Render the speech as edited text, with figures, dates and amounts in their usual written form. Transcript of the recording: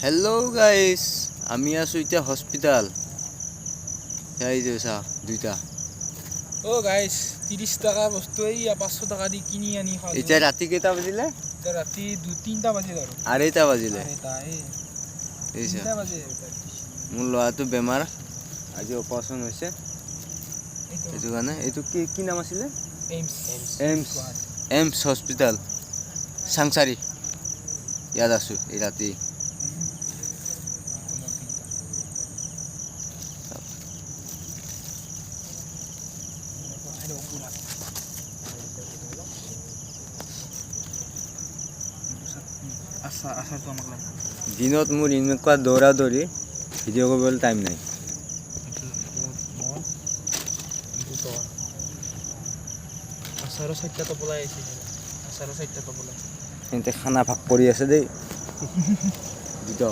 hello guys আমি আছো এতিয়া হসপিটাল এই যে সা দুইটা ও গাইস 30 টাকা বস্তু এই 500 টাকা দি কিনি আনি খাও এটা রাতি কেটা বাজিলে এটা রাতি 2-3টা বাজে ধরো আড়াইটা বাজিলে আড়াইটা এই এইসা 3টা বাজে মোৰ লৰাটো বেমাৰ আজি অপাৰেশন হৈছে এইটো গানে এইটো কি নাম আছিল এমছ হসপিটাল সাংসাৰী ইয়াত আছো এই ৰাতি আশা তো আমাক লাগে দিনত মোৰ এনেকুৱা দৌৰা দৌৰি ভিডিঅ' কৰিবলৈ টাইম নাই আশাৰো 4টা তো পলাই আছে আশাৰো 4টা তো পলাই এতে খানা ভাগ কৰি আছে দেই দুটো